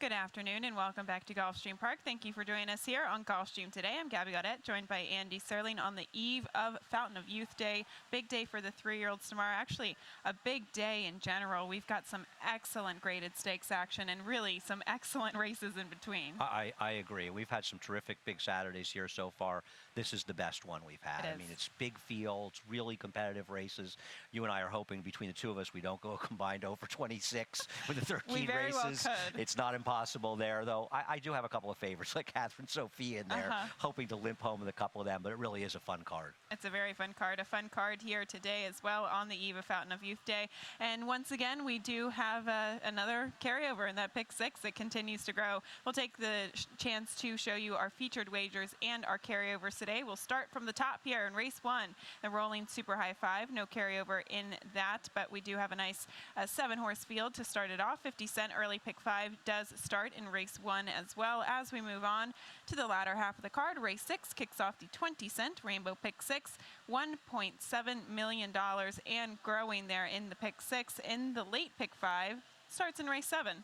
Good afternoon and welcome back to Gulfstream Park. Thank you for joining us here on Gulfstream today. I'm Gabby Gaudette, joined by Andy Serling on the eve of Fountain of Youth Day. Big day for the 3-year-olds tomorrow. Actually, a big day in general. We've got some excellent graded stakes action and really some excellent races in between. I agree. We've had some terrific big Saturdays here so far. This is the best one we've had. I mean, it's big fields, really competitive races. You and I are hoping between the two of us we don't go combined over 26 with the 13 we very races. Well could. It's not impossible there, though. I do have a couple of favorites, like Catherine Sophia in there, hoping to limp home with a couple of them, but it really is a fun card. It's a very fun card. A fun card here today as well on the eve of Fountain of Youth Day. And once again, we do have another carryover in that pick six that continues to grow. We'll take the chance to show you our featured wagers and our carryovers today. We'll start from the top here in race one, the rolling super high five. No carryover in that, but we do have a nice 7-horse field to start it off. 50 cent early pick five does start in race one as well. As we move on to the latter half of the card, race 6 kicks off the 20 cent rainbow pick 6, $1.7 million and growing there in the pick 6. In the late pick 5 starts in race 7.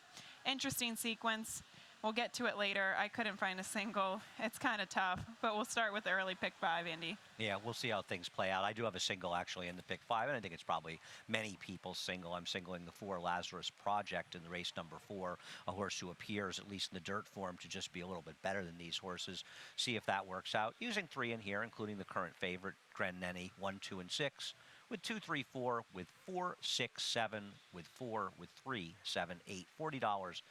Interesting sequence. We'll get to it later. I couldn't find a single. It's kind of tough, but we'll start with the early pick 5, Andy. Yeah, we'll see how things play out. I do have a single actually in the pick 5, and I think it's probably many people's single. I'm singling the 4 Lazarus Project in the race number 4, a horse who appears, at least in the dirt form, to just be a little bit better than these horses. See if that works out. Using 3 in here, including the current favorite, Grenenny, 1, 2, and 6. With 2, 3, 4, with 4, 6, 7, with 4, with 3, 7, 8, $40.50.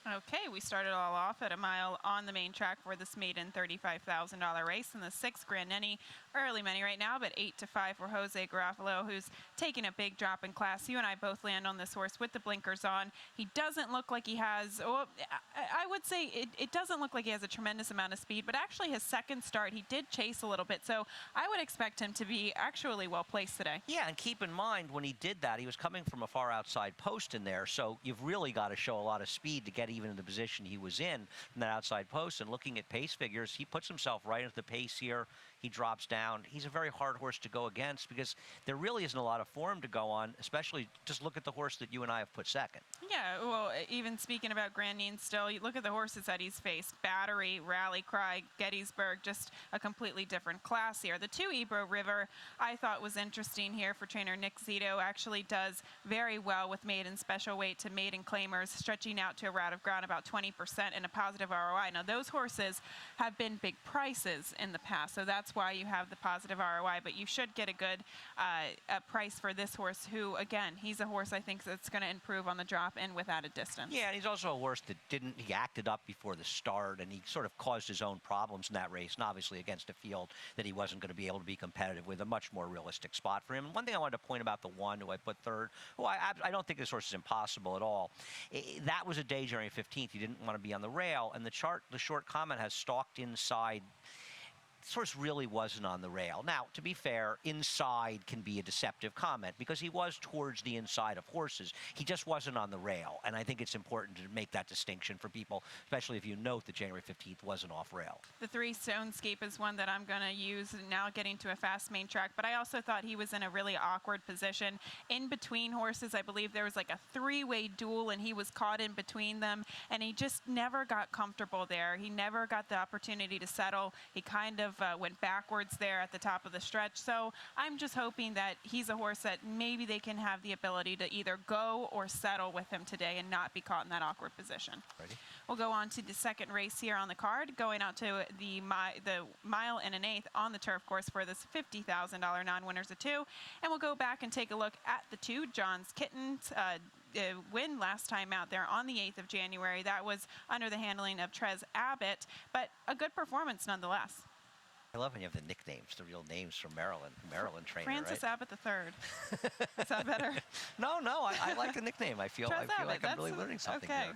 Okay, we started all off at a mile on the main track for this maiden $35,000 race in the 6th Grenenny. Early money right now, but 8-5 for Jose Garofalo, who's taking a big drop in class. You and I both land on this horse with the blinkers on. He doesn't look like he has, well, I would say it doesn't look like he has a tremendous amount of speed, but actually his second start, he did chase a little bit. So I would expect him to be actually well placed today. Yeah, and keep in mind when he did that, he was coming from a far outside post in there, so you've really got to show a lot of speed to get even in the position he was in that outside post. And looking at pace figures, he puts himself right into the pace here. He drops down. He's a very hard horse to go against because there really isn't a lot of form to go on, especially just look at the horse that you and I have put second. Yeah, well, even speaking about Grandine still, you look at the horses that he's faced. Battery, Rally Cry, Gettysburg, just a completely different class here. The 2 Ebro River I thought was interesting here for trainer Nick Zito. Actually does very well with maiden special weight to maiden claimers, stretching out to a route of ground about 20% and a positive ROI. Now, those horses have been big prices in the past, so that's why you have the positive ROI, but you should get a good price for this horse who, again, he's a horse I think that's going to improve on the drop and without a distance. Yeah, and he's also a horse that he acted up before the start, and he sort of caused his own problems in that race, and obviously against a field that he wasn't going to be able to be competitive with, a much more realistic spot for him. And one thing I wanted to point about the 1 who I put third, who I don't think this horse is impossible at all. That was a day January 15th. He didn't want to be on the rail, and the short comment has stalked inside. This horse really wasn't on the rail. Now, to be fair, inside can be a deceptive comment because he was towards the inside of horses. He just wasn't on the rail, and I think it's important to make that distinction for people, especially if you note that January 15th wasn't off rail. The 3 Stonescape is one that I'm going to use now getting to a fast main track, but I also thought he was in a really awkward position in between horses. I believe there was like a 3-way duel, and he was caught in between them, and he just never got comfortable there. He never got the opportunity to settle. He kind of went backwards there at the top of the stretch. So I'm just hoping that he's a horse that maybe they can have the ability to either go or settle with him today and not be caught in that awkward position. Ready? We'll go on to the second race here on the card, going out to the mile and an eighth on the turf course for this $50,000 non-winners of 2. And we'll go back and take a look at the 2 John's Kittens. Win last time out there on the 8th of January. That was under the handling of Trez Abbott, but a good performance nonetheless. I love when you have the nicknames, the real names from Maryland trainer, Francis right? Abbott III. Is that better? No, I like the nickname. I feel like I'm really learning something here.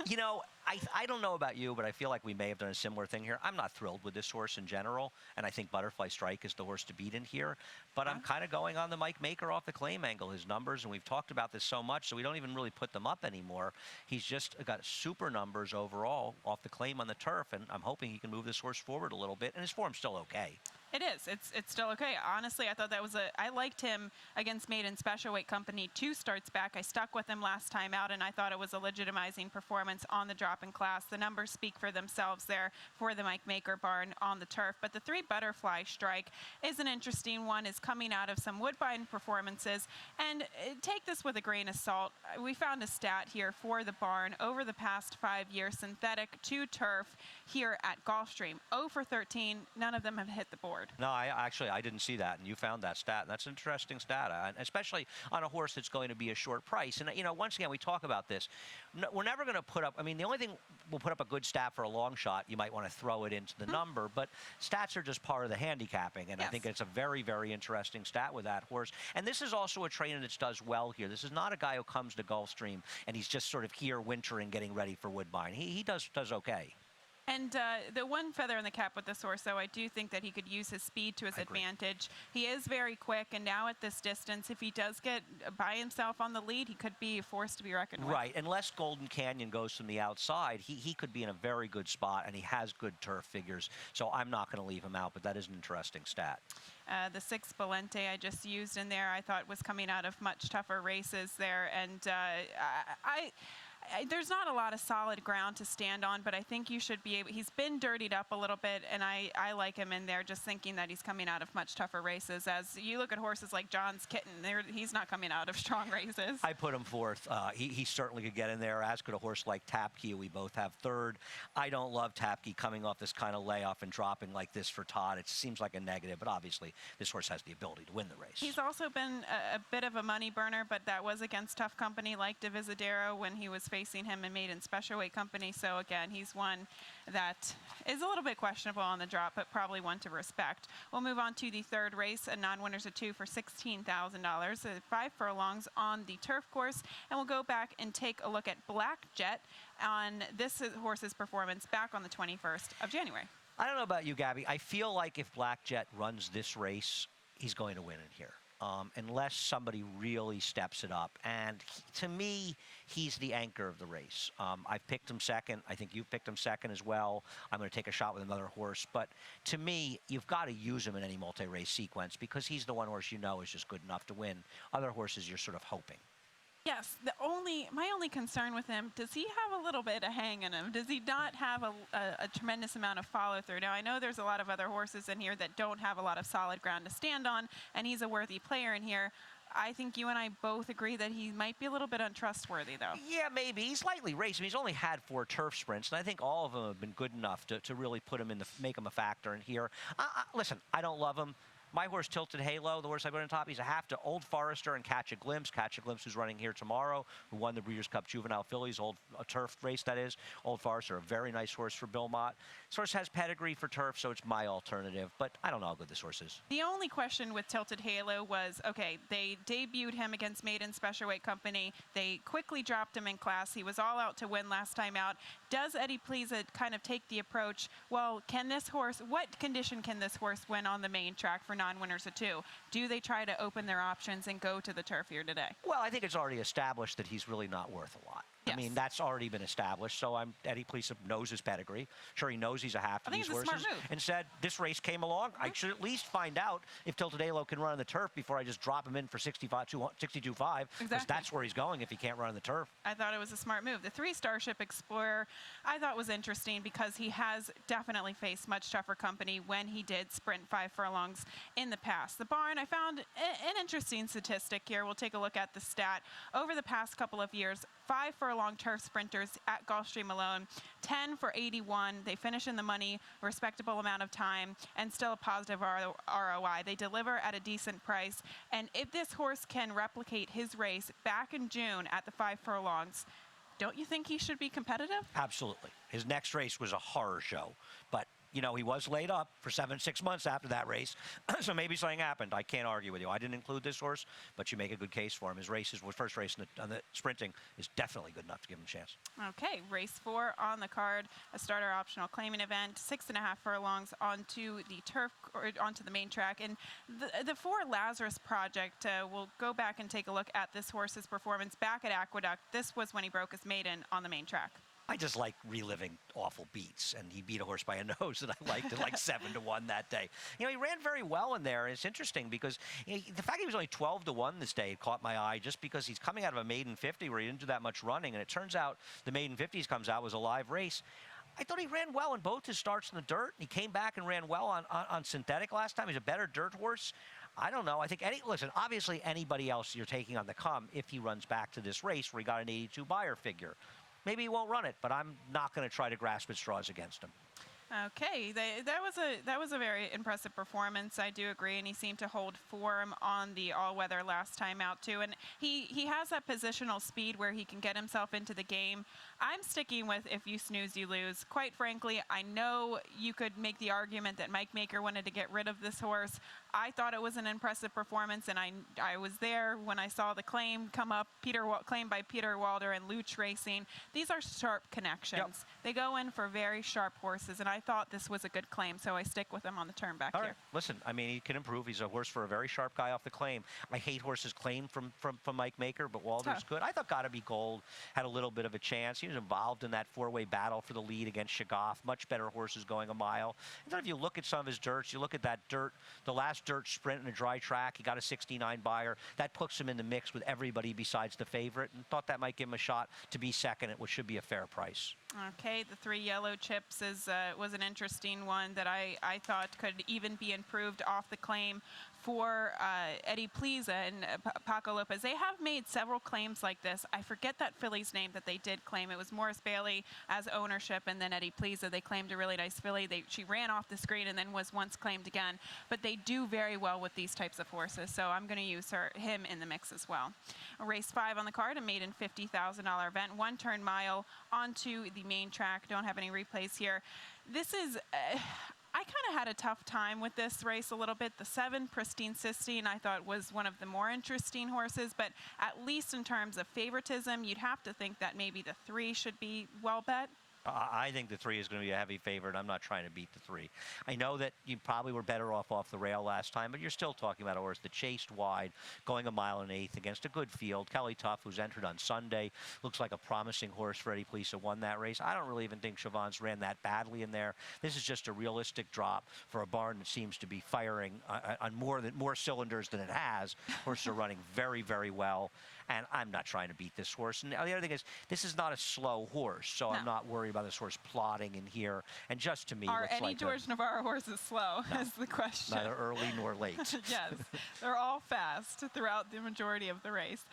You know, I don't know about you, but I feel like we may have done a similar thing here. I'm not thrilled with this horse in general, and I think Butterfly Strike is the horse to beat in here. But I'm kind of going on the Mike Maker off the claim angle, his numbers, and we've talked about this so much, so we don't even really put them up anymore. He's just got super numbers overall off the claim on the turf, and I'm hoping he can move this horse forward a little bit, and his form's still okay. It is. It's still okay. Honestly, I thought that was I liked him against Maiden Special Weight Company 2 starts back. I stuck with him last time out, and I thought it was a legitimizing performance on the drop in class. The numbers speak for themselves there for the Mike Maker barn on the turf. But the 3 Butterfly Strike is an interesting one. Is coming out of some Woodbine performances. And take this with a grain of salt. We found a stat here for the barn over the past 5 years, synthetic to turf here at Gulfstream. 0 for 13. None of them have hit the board. No, I didn't see that, and you found that stat. And that's an interesting stat, especially on a horse that's going to be a short price. And, once again, we talk about this. We're never going to put up, the only thing we'll put up a good stat for a long shot, you might want to throw it into the number, but stats are just part of the handicapping, and I think it's a very, very interesting stat with that horse. And this is also a trainer that does well here. This is not a guy who comes to Gulfstream and he's just sort of here wintering, getting ready for Woodbine. He does okay. And the one feather in the cap with this horse, though, I do think that he could use his speed to his advantage. He is very quick, and now at this distance, if he does get by himself on the lead, he could be a force to be reckoned with. Right, unless Golden Canyon goes from the outside, he could be in a very good spot, and he has good turf figures, so I'm not going to leave him out, but that is an interesting stat. The 6 Belente I just used in there, I thought was coming out of much tougher races there, and there's not a lot of solid ground to stand on, but I think you should be able. He's been dirtied up a little bit, and I like him in there, just thinking that he's coming out of much tougher races. As you look at horses like John's Kitten, he's not coming out of strong races. I put him fourth. He certainly could get in there, as could a horse like Tapke, we both have third. I don't love Tapke coming off this kind of layoff and dropping like this for Todd. It seems like a negative, but obviously this horse has the ability to win the race. He's also been a bit of a money burner, but that was against tough company like Divisadero when he was facing him in Maiden Special Weight Company. So again, he's one that is a little bit questionable on the drop, but probably one to respect. We'll move on to the third race, a non-winners of 2 for $16,000, 5 furlongs on the turf course, and we'll go back and take a look at Black Jet on this horse's performance back on the 21st of January. I don't know about you, Gabby. I feel like if Black Jet runs this race, he's going to win it here. Unless somebody really steps it up. And to me, he's the anchor of the race. I've picked him second. I think you've picked him second as well. I'm going to take a shot with another horse. But to me, you've got to use him in any multi-race sequence because he's the one horse you know is just good enough to win. Other horses, you're sort of hoping. Yes, my only concern with him, does he have a little bit of hang in him? Does he not have a tremendous amount of follow-through? Now, I know there's a lot of other horses in here that don't have a lot of solid ground to stand on, and he's a worthy player in here. I think you and I both agree that he might be a little bit untrustworthy, though. Yeah, maybe. He's lightly raced. He's only had 4 turf sprints, and I think all of them have been good enough to really put him in make him a factor in here. Listen, I don't love him. My horse, Tilted Halo, the horse I put on top, he's a half to Old Forester and Catch a Glimpse. Catch a Glimpse, who's running here tomorrow, who won the Breeders' Cup Juvenile Fillies, a turf race, that is. Old Forester, a very nice horse for Bill Mott. This horse has pedigree for turf, so it's my alternative, but I don't know how good this horse is. The only question with Tilted Halo was, okay, they debuted him against Maiden Special Weight Company. They quickly dropped him in class. He was all out to win last time out. Does Eddie Pleasa kind of take the approach, well, what condition can this horse win on the main track for non-winners of 2? Do they try to open their options and go to the turf here today? Well, I think it's already established that he's really not worth a lot. Yes. I mean, that's already been established, so Eddie Pleasa knows his pedgree. Sure, he knows he's a half to these horses. Smart move. And said, this race came along. I should at least find out if Tilted Halo can run on the turf before I just drop him in for 62.5, because that's where he's going if he can't run on the turf. I thought it was a smart move. The 3 Starship Explorer, I thought was interesting because he has definitely faced much tougher company when he did sprint 5 furlongs in the past. The barn, I found an interesting statistic here. We'll take a look at the stat. Over the past couple of years, 5 furlong turf sprinters at Gulfstream alone, 10 for 81. They finish in the money, a respectable amount of time, and still a positive ROI. They deliver at a decent price. And if this horse can replicate his race back in June at the 5 furlongs, don't you think he should be competitive? Absolutely. His next race was a horror show, but he was laid up for 6 months after that race, so maybe something happened. I can't argue with you. I didn't include this horse, but you make a good case for him. His first race on the sprinting is definitely good enough to give him a chance. Okay, race 4 on the card, a starter optional claiming event, 6.5 furlongs onto the turf, or onto the main track. And the 4 Lazarus Project, we'll go back and take a look at this horse's performance back at Aqueduct. This was when he broke his maiden on the main track. I just like reliving awful beats, and he beat a horse by a nose that I liked at like 7-1 that day. You know, he ran very well in there, and it's interesting because the fact he was only 12-1 this day caught my eye, just because he's coming out of a maiden 50 where he didn't do that much running, and it turns out the maiden 50s comes out was a live race. I thought he ran well in both his starts in the dirt. He came back and ran well on synthetic last time. He's a better dirt horse. I don't know. I think listen, obviously anybody else you're taking on the come, if he runs back to this race where he got an 82 buyer figure, maybe he won't run it, but I'm not going to try to grasp at straws against him. Okay, that was a very impressive performance. I do agree, and he seemed to hold form on the all-weather last time out too. And he has that positional speed where he can get himself into the game. I'm sticking with if you snooze, you lose. Quite frankly, I know you could make the argument that Mike Maker wanted to get rid of this horse. I thought it was an impressive performance, and I was there when I saw the claim come up, claim by Peter Walder and Luch Racing. These are sharp connections. Yep. They go in for very sharp horses, and I thought this was a good claim, so I stick with him on the turn back All here. right. Listen, I mean, he can improve. He's a horse for a very sharp guy off the claim. I hate horses claimed from Mike Maker, but Walder's good. I thought Gotta Be Gold had a little bit of a chance. He was involved in that four-way battle for the lead against Shaggoff. Much better horses going a mile. And then if you look at some of his dirts, you look at that dirt, the last dirt sprint in a dry track, he got a 69 buyer. That puts him in the mix with everybody besides the favorite, and thought that might give him a shot to be second at what should be a fair price. Okay, the 3 yellow chips was an interesting one that I thought could even be improved off the claim for Eddie Pliza and Paco Lopez. They have made several claims like this. I forget that filly's name that they did claim. It was Morris Bailey as ownership, and then Eddie Pliza. They claimed a really nice filly. She ran off the screen and then was once claimed again. But they do very well with these types of horses, so I'm going to use him in the mix as well. Race 5 on the card, a maiden $50,000 event, 1 turn mile onto the main track. Don't have any replays here. This is... I kind of had a tough time with this race a little bit. The 7, Pristine Sistine, I thought was one of the more interesting horses, but at least in terms of favoritism, you'd have to think that maybe the 3 should be well bet. I think the 3 is going to be a heavy favorite. I'm not trying to beat the 3. I know that you probably were better off the rail last time, but you're still talking about a horse that chased wide, going a mile and 1/8 against a good field. Kelly Tuff, who's entered on Sunday, looks like a promising horse for Eddie Pliza, won that race. I don't really even think Chavon's ran that badly in there. This is just a realistic drop for a barn that seems to be firing on more cylinders than it has. Horses are running very, very well, and I'm not trying to beat this horse. And the other thing is, this is not a slow horse, so no. I'm not worried about this horse plotting in here. And just to me, are any like George Navarro horses slow? No, is the question. Neither early nor late. Yes, they're all fast throughout the majority of the race.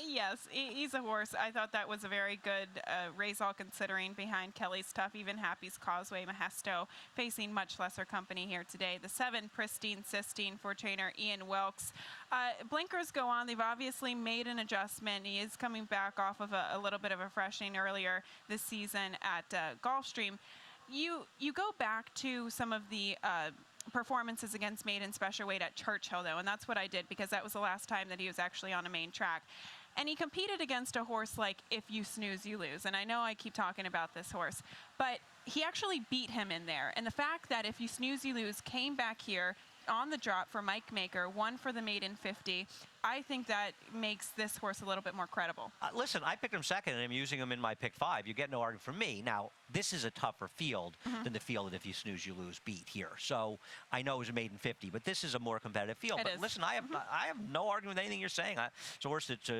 Yes, he's a horse. I thought that was a very good race, all considering, behind Kelly's Tuff. Even Happy's Causeway, Mahesto facing much lesser company here today. The 7, Pristine Sistine for trainer Ian Wilkes. Blinkers go on. They've obviously made an adjustment. He is coming back off of a little bit of a freshening earlier this season at Gulfstream. You go back to some of the performances against maiden special weight at Churchill, though, and that's what I did because that was the last time that he was actually on a main track. And he competed against a horse like If You Snooze, You Lose. And I know I keep talking about this horse, but he actually beat him in there. And the fact that If You Snooze, You Lose came back here on the drop for Mike Maker, won for the maiden 50, I think that makes this horse a little bit more credible. Listen, I picked him second, and I'm using him in my pick 5. You get no argument from me. Now, this is a tougher field than the field that If You Snooze, You Lose beat here. So I know it was a maiden 50, but this is a more competitive field. But listen, I have no argument with anything you're saying. It's a horse that's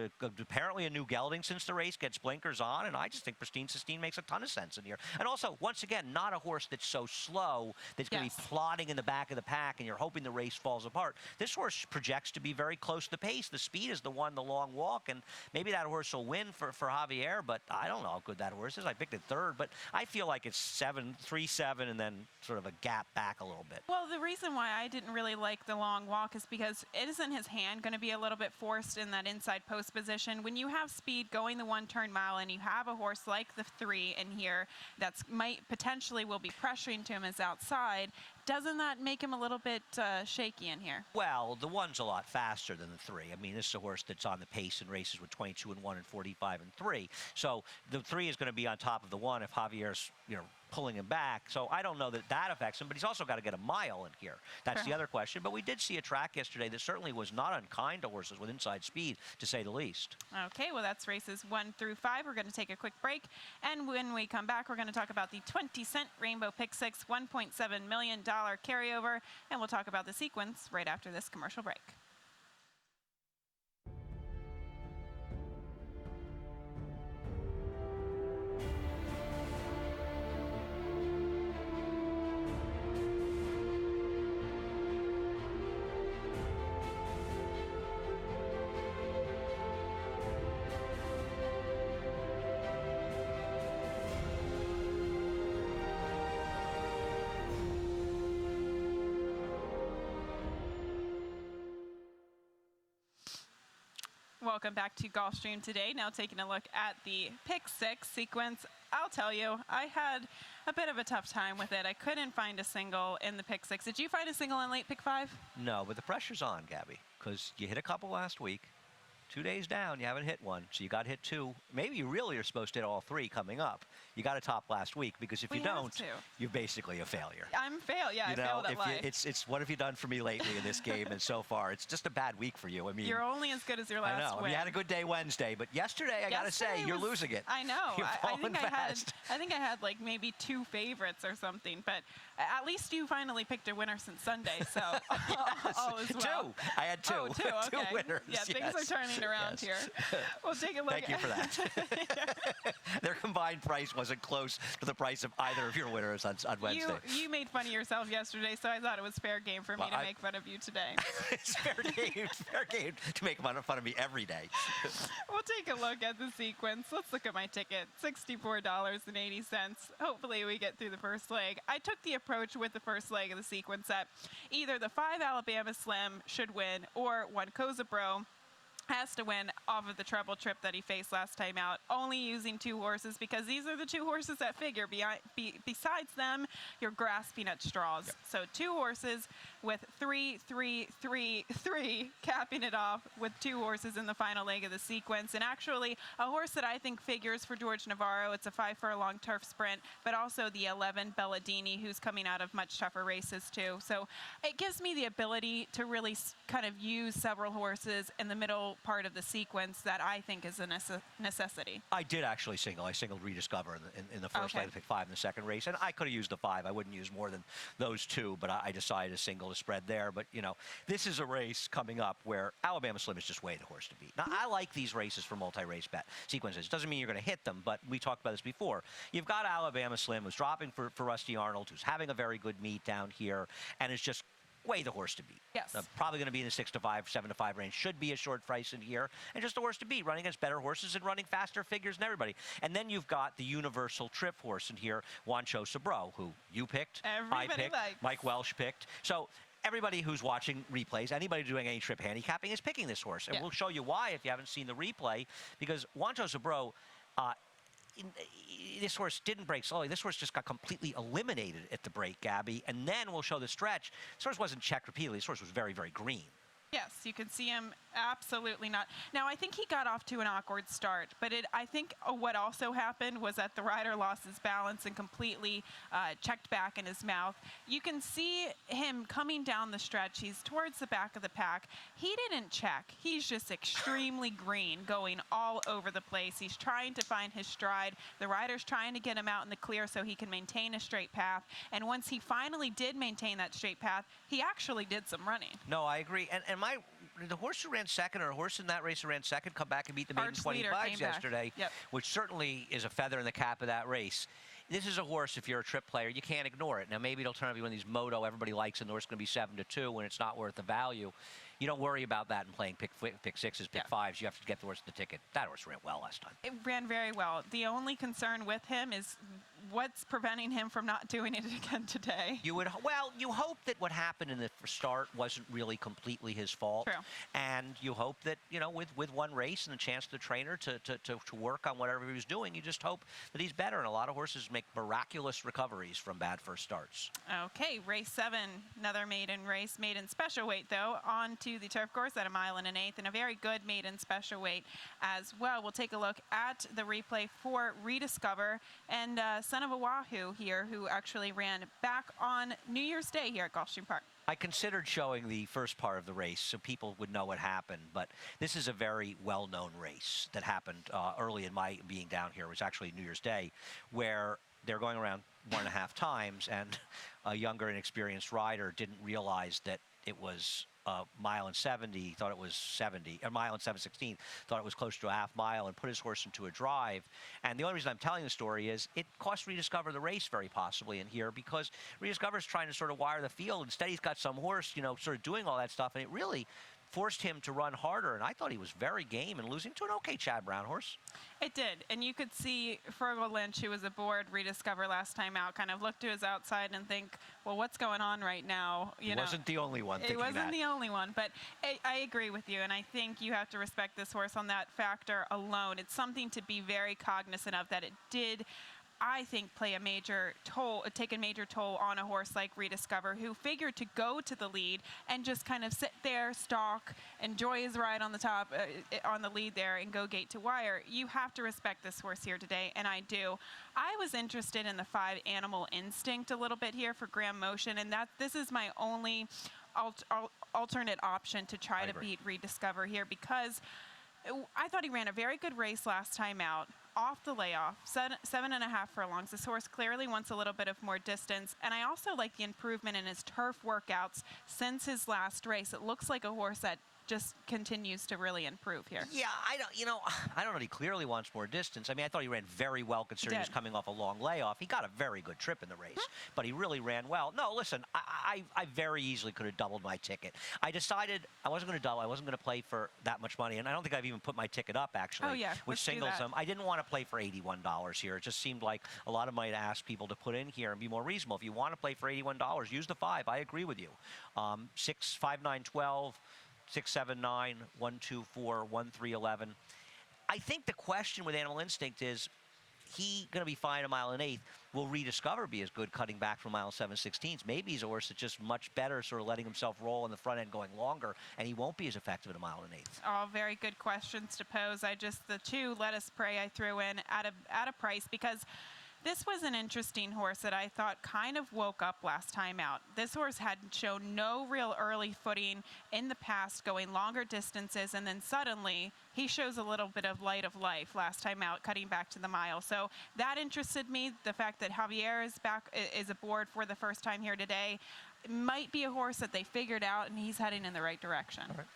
apparently a new gelding since the race, gets blinkers on, and I just think Pristine Sistine makes a ton of sense in here. And also, once again, not a horse that's so slow that's going to be plodding in the back of the pack, and you're hoping the race falls apart. This horse projects to be very close to the pace. The speed is the long walk, and maybe that horse will win for Javier, but I don't know how good that horse is. I picked it 3rd, but I feel like it's 3-7, and then sort of a gap back a little bit. Well, the reason why I didn't really like the long walk is because isn't his hand going to be a little bit forced in that inside post position? When you have speed going the 1 turn mile, and you have a horse like the 3 in here that's potentially will be pressuring to him as outside, doesn't that make him a little bit shaky in here? Well, the 1's a lot faster than the 3. I mean, this is a horse that's on the pace in races with 22-1 and 45-3. So the 3 is going to be on top of the 1 if Javier's, pulling him back. So I don't know that that affects him, but he's also got to get a mile in here. That's the other question. But we did see a track yesterday that certainly was not unkind to horses with inside speed, to say the least. Okay, well, that's races 1 through 5. We're going to take a quick break. And when we come back, we're going to talk about the 20-cent Rainbow Pick 6 $1.7 million carryover. And we'll talk about the sequence right after this commercial break. Welcome back to Gulfstream today. Now taking a look at the Pick 6 sequence. I'll tell you, I had a bit of a tough time with it. I couldn't find a single in the Pick 6. Did you find a single in late Pick 5? No, but the pressure's on, Gabby, because you hit a couple last week. 2 days down, you haven't hit one, so you got to hit 2. Maybe you really are supposed to hit all 3 coming up. You got to top last week, because if you don't, you're basically a failure. I'm failed. Yeah, I failed at life. It's what have you done for me lately in this game? And so far, it's just a bad week for you. I mean, you're only as good as your last win. I know. win. You had a good day Wednesday, but yesterday, I got to say, you're losing it. I know. You're falling fast. I think I had like maybe 2 favorites or something, but at least you finally picked a winner since Sunday, so all is well. 2. I had 2. Oh, 2. Okay. 2 winners. Yeah, things are turning around here. We'll take a look. Thank you for that. Their combined price wasn't close to the price of either of your winners on Wednesday. You made fun of yourself yesterday, so I thought it was fair game for me to make fun of you today. It's fair game to make fun of me every day. We'll take a look at the sequence. Let's look at my ticket, $64.80. Hopefully we get through the first leg. I took the approach with the first leg of the sequence that either the 5 Alabama Slim should win or 1 Kozabro has to win off of the treble trip that he faced last time out, only using 2 horses because these are the 2 horses that figure. Besides them, you're grasping at straws. Yep. So 2 horses with 3, 3, 3, 3, capping it off with 2 horses in the final leg of the sequence. And actually, a horse that I think figures for George Navarro, it's a 5-furlong turf sprint, but also the 11 Belladini, who's coming out of much tougher races too. So it gives me the ability to really kind of use several horses in the middle part of the sequence that I think is a necessity. I did actually single. I singled Rediscover in the first leg of Pick 5 in the second race, and I could have used the 5. I wouldn't use more than those 2, but I decided to single the spread there. But, you know, this is a race coming up where Alabama Slim is just way the horse to beat. Now, I like these races for multi-race bet sequences. Doesn't mean you're going to hit them, but we talked about this before. You've got Alabama Slim, who's dropping for Rusty Arnold, who's having a very good meet down here, and is just way the horse to beat. Yes. Probably going to be in the 6 to 5, 7 to 5 range. Should be a short price in here. And just a horse to beat, running against better horses and running faster figures than everybody. And then you've got the universal trip horse in here, Wancho Sabro, who you picked, I picked, Mike Welsh picked. So everybody who's watching replays, anybody doing any trip handicapping is picking this horse. And we'll show you why if you haven't seen the replay, because Wancho Sabro, this horse didn't break slowly. This horse just got completely eliminated at the break, Gabby. And then we'll show the stretch. This horse wasn't checked repeatedly. This horse was very, very green. Yes, you can see him absolutely not. Now, I think he got off to an awkward start, but I think what also happened was that the rider lost his balance and completely checked back in his mouth. You can see him coming down the stretch. He's towards the back of the pack. He didn't check. He's just extremely green, going all over the place. He's trying to find his stride. The rider's trying to get him out in the clear so he can maintain a straight path. And once he finally did maintain that straight path, he actually did some running. No, I agree. And the horse who ran second, or a horse in that race who ran second, come back and beat the maiden 25s yesterday, which certainly is a feather in the cap of that race. This is a horse, if you're a trip player, you can't ignore it. Now, maybe it'll turn out to be one of these moto everybody likes, and the horse is going to be 7 to 2 when it's not worth the value. You don't worry about that in playing pick 6s, pick 5s. You have to get the horse the ticket. That horse ran well last time. It ran very well. The only concern with him is what's preventing him from not doing it again today. You hope that what happened in the start wasn't really completely his fault. True. And you hope that, you know, with one race and a chance for the trainer to work on whatever he was doing, you just hope that he's better. And a lot of horses make miraculous recoveries from bad first starts. Okay, race 7, another maiden race, maiden special weight though, on to the turf course at 1 1/8 miles, and a very good maiden special weight as well. We'll take a look at the replay for Rediscover, and some Son of a Wahoo here, who actually ran back on New Year's Day here at Gulfstream Park. I considered showing the first part of the race so people would know what happened, but this is a very well-known race that happened early in my being down here. It was actually New Year's Day, where they're going around 1.5 times, and a younger, inexperienced rider didn't realize that it was a mile and 70, thought it was 70, a mile and 7/16, thought it was close to a half mile, and put his horse into a drive. And the only reason I'm telling the story is it cost Rediscover the race very possibly in here, because Rediscover's trying to sort of wire the field. Instead, he's got some horse, you know, sort of doing all that stuff, and it really forced him to run harder, and I thought he was very game and losing to an okay Chad Brown horse. It did, and you could see Fergal Lynch, who was aboard Rediscover last time out, kind of look to his outside and think, well, what's going on right now? He wasn't the only one thinking that. It wasn't the only one, but I agree with you, and I think you have to respect this horse on that factor alone. It's something to be very cognizant of, that it did, I think, take a major toll on a horse like Rediscover, who figured to go to the lead and just kind of sit there, stalk, enjoy his ride on the top, on the lead there, and go gate to wire. You have to respect this horse here today, and I do. I was interested in the 5 Animal Instinct a little bit here for Graham Motion, and this is my only alternate option to try to beat Rediscover here, because I thought he ran a very good race last time out. Off the layoff, 7.5 furlongs. This horse clearly wants a little bit of more distance, and I also like the improvement in his turf workouts since his last race. It looks like a horse that just continues to really improve here. Yeah, I don't know. He clearly wants more distance. I mean, I thought he ran very well considering he was coming off a long layoff. He got a very good trip in the race, but he really ran well. No, listen, I very easily could have doubled my ticket. I decided I wasn't going to double. I wasn't going to play for that much money, and I don't think I've even put my ticket up, actually. Oh, yeah, which signals them. I didn't want to play for $81 here. It just seemed like a lot of money to ask people to put in here and be more reasonable. If you want to play for $81, use the 5. I agree with you. 6, 5, 9, 12. 6, 7, 9, 1, 2, 4, 1, 3, 11. I think the question with Animal Instinct is, he going to be fine a mile and 1/8. Will Rediscover be as good cutting back from mile 7/16? Maybe he's a horse that's just much better, sort of letting himself roll in the front end going longer, and he won't be as effective at a mile and 1/8. All very good questions to pose. The 2 Let Us Pray I threw in at a price, because this was an interesting horse that I thought kind of woke up last time out. This horse had shown no real early footing in the past, going longer distances, and then suddenly he shows a little bit of light of life last time out, cutting back to the mile. So that interested me. The fact that Javier is aboard for the first time here today, it might be a horse that they figured out, and he's heading in the right direction. All right.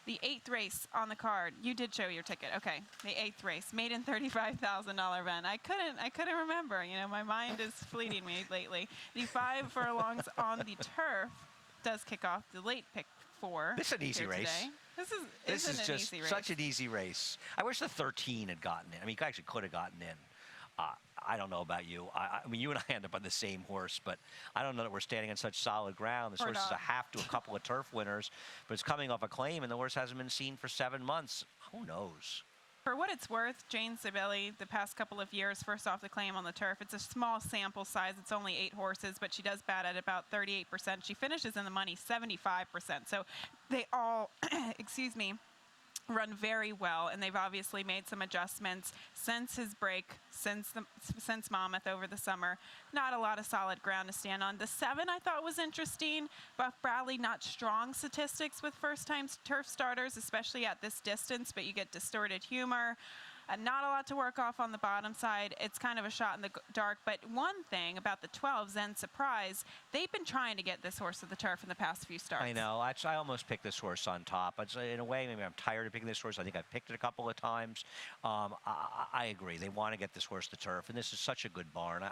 The 8th race on the card. You did show your ticket. Okay. The 8th race. Maiden $35,000 event. I couldn't remember. You know, my mind is fleeting me lately. The 5 furlongs on the turf does kick off the late pick 4. This is an easy race. Today. This is just such an easy race. I wish the 13 had gotten in. I mean, he actually could have gotten in. I don't know about you. I mean, you and I end up on the same horse, but I don't know that we're standing on such solid ground. This horse is a half to a couple of turf winners, but it's coming off a claim, and the horse hasn't been seen for 7 months. Who knows? For what it's worth, Jane Sibeli, the past couple of years, first off the claim on the turf, it's a small sample size. It's only 8 horses, but she does bat at about 38%. She finishes in the money 75%. So they all, excuse me, run very well, and they've obviously made some adjustments since his break, since Monmouth over the summer. Not a lot of solid ground to stand on. The 7 I thought was interesting. Buff Bradley, not strong statistics with first-time turf starters, especially at this distance, but you get distorted humor. Not a lot to work off on the bottom side. It's kind of a shot in the dark. But one thing about the 12, Zen Surprise, they've been trying to get this horse to the turf in the past few starts. I know. I almost picked this horse on top. In a way, maybe I'm tired of picking this horse. I think I've picked it a couple of times. I agree. They want to get this horse to turf, and this is such a good barn.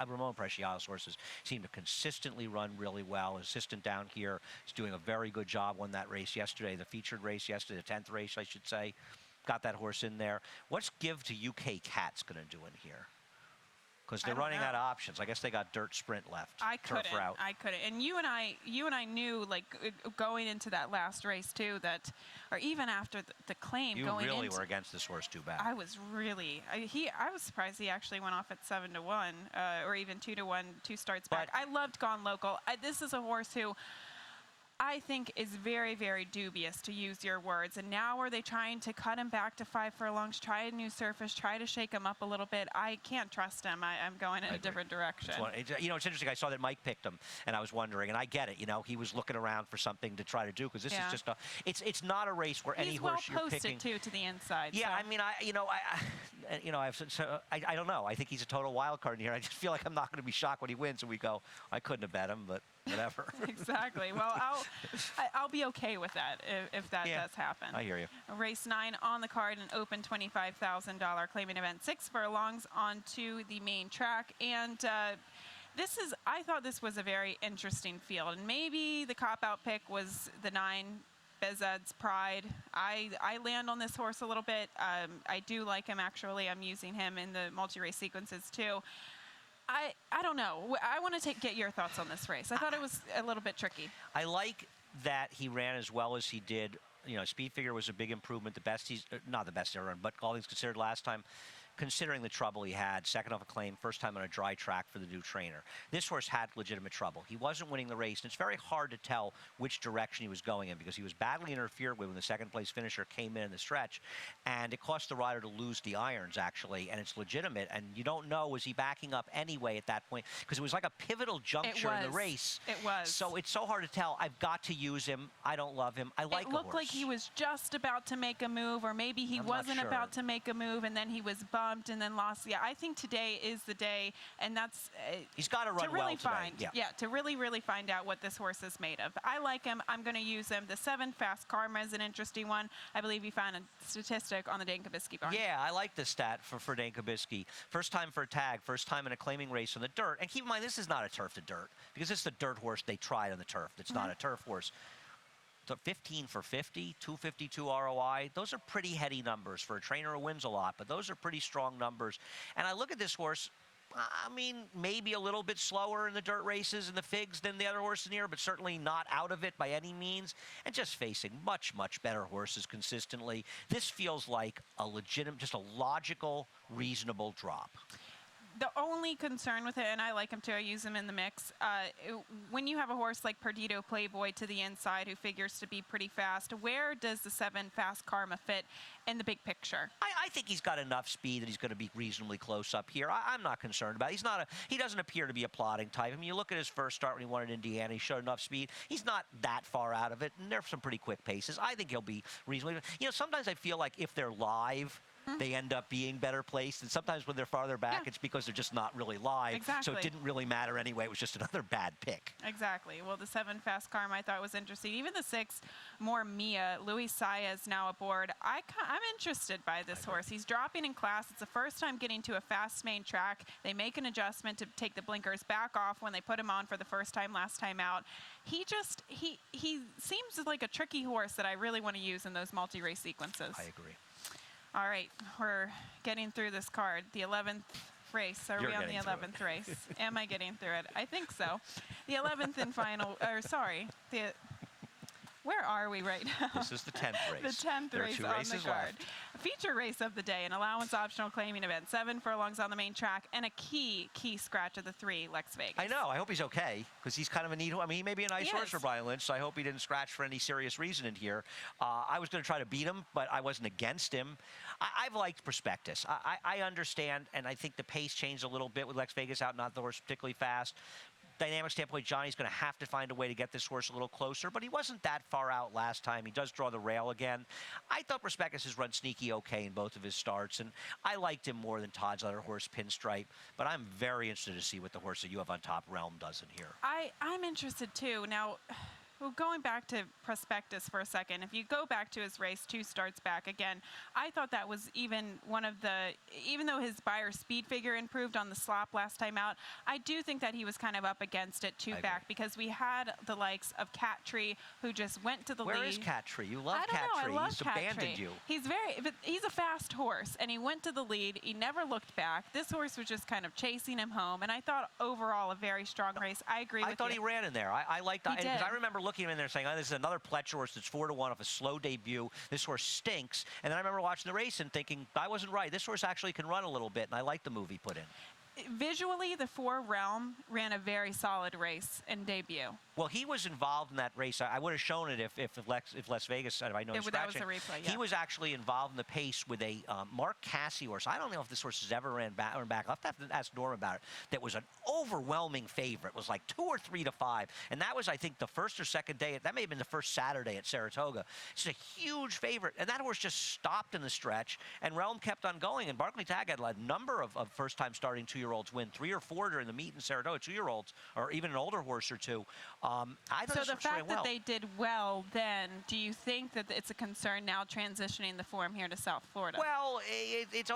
Ramon Preciado's horses seem to consistently run really well. His assistant down here is doing a very good job. Won that race yesterday, the featured race yesterday, the 10th race, I should say. Got that horse in there. What's Give to UK Cats going to do in here? Because they're running out of options. I guess they got Dirt Sprint left. I couldn't. And you and I knew, like, going into that last race too, that, or even after the claim, you really were against this horse too bad. I was really. I was surprised he actually went off at 7-1, or even 2-1, 2 starts back. I loved Gone Local. This is a horse who, I think is very, very dubious, to use your words. And now are they trying to cut him back to 5 furlongs, try a new surface, try to shake him up a little bit? I can't trust him. I'm going in a different direction. It's interesting. I saw that Mike picked him, and I was wondering, and I get it. He was looking around for something to try to do, because this is just it's not a race where any horse you're picking. He's well posted too to the inside. Yeah, so. I mean, I don't know. I think he's a total wild card in here. I just feel like I'm not going to be shocked when he wins, and we go, I couldn't have bet him, but whatever. Exactly. Well, I'll be okay with that if that does happen. I hear you. Race 9 on the card, an open $25,000 claiming event, 6 furlongs onto the main track, and I thought this was a very interesting field, and maybe the cop-out pick was the 9. Bezad's Pride. I land on this horse a little bit. I do like him, actually. I'm using him in the multi-race sequences too. I don't know. I want to get your thoughts on this race. I thought it was a little bit tricky. I like that he ran as well as he did. Speed figure was a big improvement. The best not the best ever run, but all things considered last time. Considering the trouble he had, second off a claim, first time on a dry track for the new trainer. This horse had legitimate trouble. He wasn't winning the race, and it's very hard to tell which direction he was going in, because he was badly interfered with when the second place finisher came in the stretch, and it cost the rider to lose the irons, actually, and it's legitimate, and you don't know, was he backing up anyway at that point, because it was like a pivotal juncture in the race. It was. So it's so hard to tell. I've got to use him. I don't love him. I like the horse. It looked like he was just about to make a move, or maybe he wasn't about to make a move, and then he was bumped and then lost. Yeah, I think today is the day, and that's he's got to run really well today. To really find out what this horse is made of. I like him. I'm going to use him. The 7 Fast Karma is an interesting one. I believe you found a statistic on the Dan Kabisky barn. Yeah, I like this stat for Dan Kabisky. First time for a tag, first time in a claiming race on the dirt. And keep in mind, this is not a turf to dirt, because this is the dirt horse they tried on the turf. It's not a turf horse. 15 for 50, 252 ROI. Those are pretty heady numbers for a trainer who wins a lot, but those are pretty strong numbers. And I look at this horse, I mean, maybe a little bit slower in the dirt races and the figs than the other horses in here, but certainly not out of it by any means, and just facing much, much better horses consistently. This feels like a legitimate, just a logical, reasonable drop. The only concern with it, and I like him too, I use him in the mix, when you have a horse like Perdido Playboy to the inside who figures to be pretty fast, where does the 7 Fast Karma fit in the big picture? I think he's got enough speed that he's going to be reasonably close up here. I'm not concerned about it. He doesn't appear to be a plodding type. I mean, you look at his first start when he won in Indiana, he showed enough speed. He's not that far out of it, and there's some pretty quick paces. I think he'll be reasonably. Sometimes I feel like if they're live, they end up being better placed, and sometimes when they're farther back, it's because they're just not really live. Exactly. So it didn't really matter anyway. It was just another bad pick. Exactly. Well, the 7 Fast Karma I thought was interesting. Even the 6 More Mia, Luis Saez now aboard. I'm interested by this horse. He's dropping in class. It's the first time getting to a fast main track. They make an adjustment to take the blinkers back off when they put him on for the first time last time out. He seems like a tricky horse that I really want to use in those multi-race sequences. I agree. All right, we're getting through this card. The 11th race. Are we on the 11th race? Am I getting through it? I think so. The 11th and final, where are we right now? This is the 10th race. The 10th race on the card. A feature race of the day, an allowance optional claiming event, 7 furlongs on the main track, and a key scratch of the 3, Lex Vegas. I know. I hope he's okay, because he's kind of a neat horse. I mean, he may be a nice horse for Brian Lynch, so I hope he didn't scratch for any serious reason in here. I was going to try to beat him, but I wasn't against him. I've liked Prospectus. I understand, and I think the pace changed a little bit with Lex Vegas out, not the horse particularly fast. Dynamic standpoint, Johnny's going to have to find a way to get this horse a little closer, but he wasn't that far out last time. He does draw the rail again. I thought Prospectus has run sneaky okay in both of his starts, and I liked him more than Todd's other horse, Pinstripe, but I'm very interested to see what the horse that you have on top, Realm, does in here. I'm interested too. Now, well, going back to Prospectus for a second, if you go back to his race 2 starts back again, I thought that was even even though his Beyer speed figure improved on the slop last time out, I do think that he was kind of up against it 2 back, because we had the likes of Cattree, who just went to the lead. Where is Cattree? You love Cattree. He's abandoned you. But he's a fast horse, and he went to the lead. He never looked back. This horse was just kind of chasing him home, and I thought overall a very strong race. I agree with you. I thought he ran in there. I liked that. Because I remember looking at him in there saying, oh, this is another Pletcher horse that's 4-1 off a slow debut. This horse stinks. And then I remember watching the race and thinking, I wasn't right. This horse actually can run a little bit, and I like the move he put in. visually, the 4 Realm ran a very solid race in debut. Well, he was involved in that race. I would have shown it if Las Vegas, if I know he's That was scratching. a replay, yeah. He was actually involved in the pace with a Mark Cassie horse. I don't know if this horse has ever ran back. I'll have to ask Norm about it. That was an overwhelming favorite. It was like 2 or 3 to 5. And that was, I think, the first or second day. That may have been the first Saturday at Saratoga. It's a huge favorite. And that horse just stopped in the stretch, and Realm kept on going. And Barclay Tagg had a number of first-time starting 2-year-olds win, 3 or 4 during the meet in Saratoga, 2-year-olds, or even an older horse or two. So the fact that they did well then, do you think that it's a concern now transitioning the form here to South Florida? Well, it's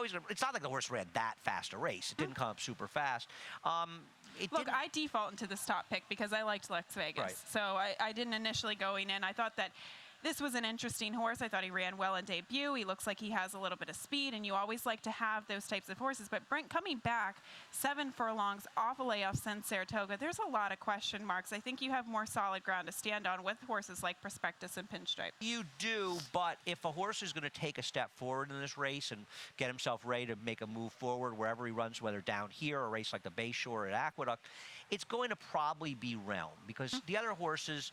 not like the horse ran that fast a race. It didn't come up super fast. Look, I default into this top pick because I liked Las Vegas. Right. So I didn't initially going in. I thought that this was an interesting horse. I thought he ran well in debut. He looks like he has a little bit of speed, and you always like to have those types of horses. But Brent, coming back 7 furlongs off a layoff since Saratoga, there's a lot of question marks. I think you have more solid ground to stand on with horses like Prospectus and Pinstripe. You do, but if a horse is going to take a step forward in this race and get himself ready to make a move forward wherever he runs, whether down here or a race like the Bayshore at Aqueduct, it's going to probably be Realm, because the other horses,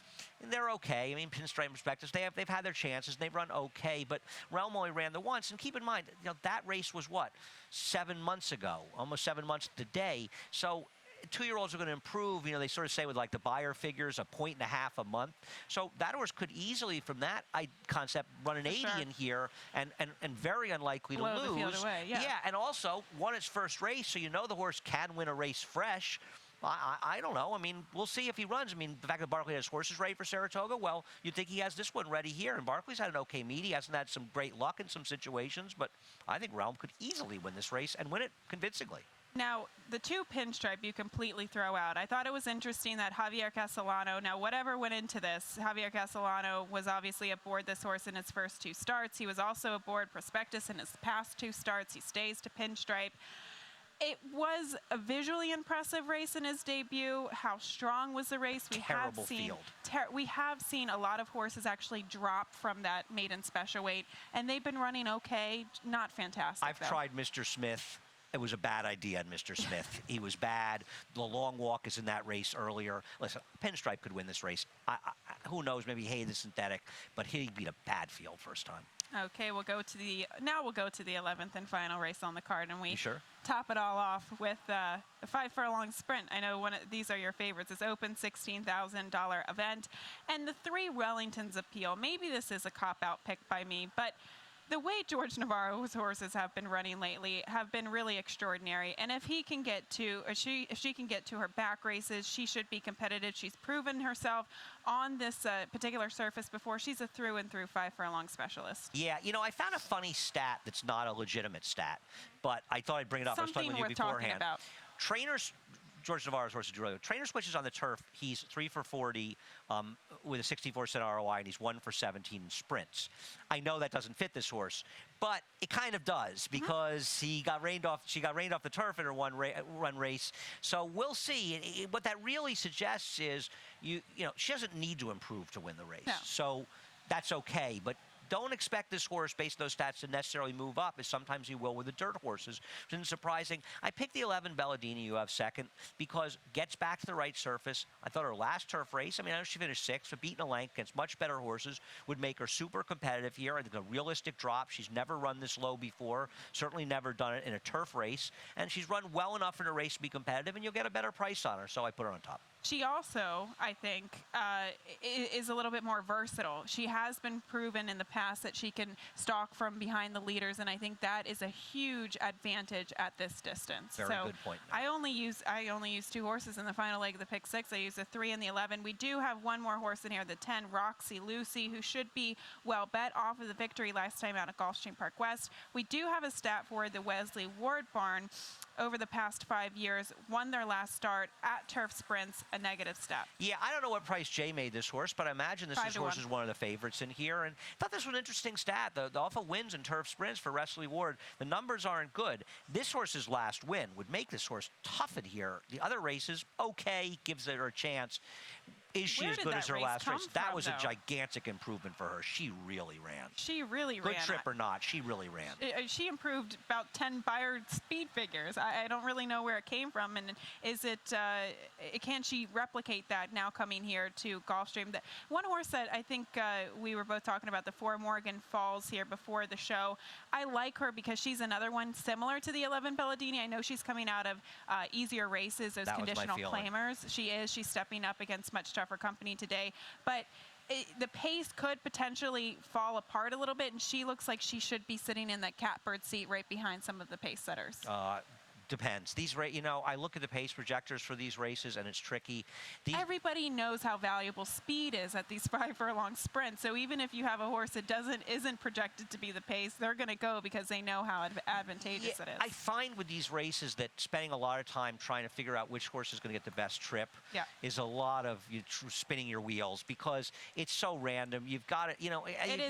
they're okay. I mean, Pinstripe and Prospectus, they've had their chances, and they've run okay, but Realm only ran the once. And keep in mind, that race was what, 7 months ago, almost 7 months today. So 2-year-olds are going to improve. They sort of say with like the buyer figures, 1.5 points a month. So that horse could easily, from that concept, run an 80 in here and very unlikely to lose. Blow the field away, yeah. Yeah, and also won its first race, so the horse can win a race fresh. I don't know. I mean, we'll see if he runs. I mean, the fact that Barclay has horses ready for Saratoga, well, you'd think he has this one ready here. And Barclay's had an okay meet. He hasn't had some great luck in some situations, but I think Realm could easily win this race and win it convincingly. Now, the 2 Pinstripe you completely throw out. I thought it was interesting that Javier Castellano, now whatever went into this, Javier Castellano was obviously aboard this horse in his first 2 starts. He was also aboard Prospectus in his past 2 starts. He stays to Pinstripe. It was a visually impressive race in his debut. How strong was the race? Terrible field. We have seen a lot of horses actually drop from that maiden special weight, and they've been running okay, not fantastic. I've tried Mr. Smith. It was a bad idea on Mr. Smith. He was bad. The long walk is in that race earlier. Listen, Pinstripe could win this race. Who knows? Maybe Hay the synthetic, but he beat a bad field first time. Okay, we'll go to the 11th and final race on the card, and we sure? top it all off with the 5 furlong sprint. I know these are your favorites. It's open $16,000 event, and the 3 Wellingtons appeal. Maybe this is a cop-out pick by me, but the way George Navarro's horses have been running lately have been really extraordinary. And if he can get to, or if she can get to her back races, she should be competitive. She's proven herself on this particular surface before. She's a through and through 5 furlong specialist. Yeah, I found a funny stat that's not a legitimate stat, but I thought I'd bring it up. Something I was talking with you worth beforehand. talking about. Trainers. George Navarro's horse is really good. Trainer switches on the turf. He's 3 for 40 with a 64% ROI, and he's 1 for 17 in sprints. I know that doesn't fit this horse, but it kind of does because he got rained off. She got rained off the turf in her run race. So we'll see. What that really suggests is she doesn't need to improve to win the race. No. So that's okay, but don't expect this horse, based on those stats, to necessarily move up, as sometimes he will with the dirt horses. Which isn't surprising. I picked the 11 Belladini you have second because gets back to the right surface. I thought her last turf race, I know she finished 6th, but beating a length against much better horses would make her super competitive here. I think a realistic drop. She's never run this low before, certainly never done it in a turf race, and she's run well enough in a race to be competitive, and you'll get a better price on her, so I put her on top. She also, I think, is a little bit more versatile. She has been proven in the past that she can stalk from behind the leaders, and I think that is a huge advantage at this distance. Very good point. I only use 2 horses in the final leg of the pick 6. I use the 3 and the 11. We do have one more horse in here, the 10, Roxy Lucy, who should be well bet off of the victory last time out at Gulfstream Park West. We do have a stat for the Wesley Ward barn. Over the past 5 years, won their last start at turf sprints, a negative stat. Yeah, I don't know what price Jay made this horse, but I imagine this horse is one of the favorites in here. And I thought this was an interesting stat. The awful wins in turf sprints for Wesley Ward, the numbers aren't good. This horse's last win would make this horse tough in here. The other races, okay, gives her a chance. Is she Where as did good that as her race last come race? That from, was a though? gigantic improvement for her. She really ran. She really Good ran. trip or not, she really ran. She improved about 10 Bayard speed figures. I don't really know where it came from, and is it? Can she replicate that now coming here to Gulfstream? One horse that I think we were both talking about, the 4 Morgan Falls here before the show. I like her because she's another one similar to the 11 Belladini. I know she's coming out of easier races, those That was my conditional feeling. claimers. She is. She's stepping up against much tougher company today, but the pace could potentially fall apart a little bit, and she looks like she should be sitting in that catbird seat right behind some of the pace setters. Depends. I look at the pace projectors for these races, and it's tricky. Everybody knows how valuable speed is at these 5 furlong sprints. So even if you have a horse that isn't projected to be the pace, they're going to go because they know how advantageous it is. I find with these races that spending a lot of time trying to figure out which horse is going to get the best trip is a lot of spinning your wheels because it's so random. You've got to, you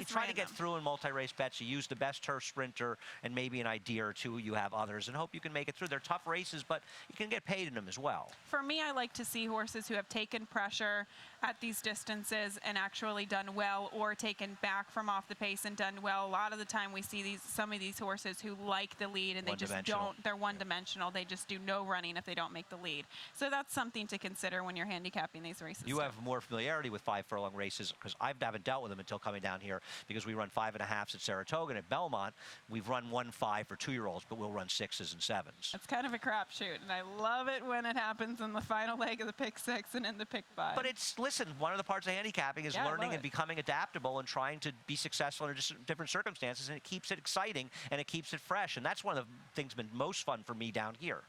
try to get through in multi-race bets. You use the best turf sprinter and maybe an idea or two. You have others and hope you can make it through. They're tough races, but you can get paid in them as well. For me, I like to see horses who have taken pressure at these distances and actually done well, or taken back from off the pace and done well. A lot of the time we see some of these horses who like the lead and they just don't, they're one-dimensional. They just do no running if they don't make the lead. So that's something to consider when you're handicapping these races. You have more familiarity with 5 furlong races because I haven't dealt with them until coming down here because we run 5.5s at Saratoga and at Belmont. We've run 1-5 for 2-year-olds, but we'll run 6s and 7s. It's kind of a crapshoot, and I love it when it happens in the final leg of the pick 6 and in the pick 5. But listen, one of the parts of handicapping is learning and becoming adaptable and trying to be successful in different circumstances, and it keeps it exciting and it keeps it fresh, and that's one of the things that's been most fun for me down here.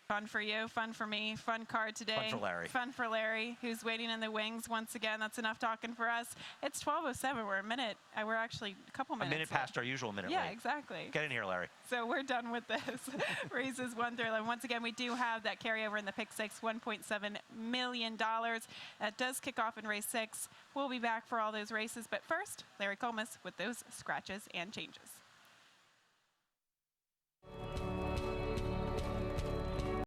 Fun for you, fun for me, fun card today. Fun for Larry. Fun for Larry, who's waiting in the wings once again. That's enough talking for us. It's 12:07. We're a minute. We're actually a couple minutes. A minute past our usual minute. Yeah, late. Exactly. Get in here, Larry. So we're done with this. Races 1 through 11. Once again, we do have that carryover in the pick 6, $1.7 million. That does kick off in race 6. We'll be back for all those races. But first, Larry Colmus with those scratches and changes.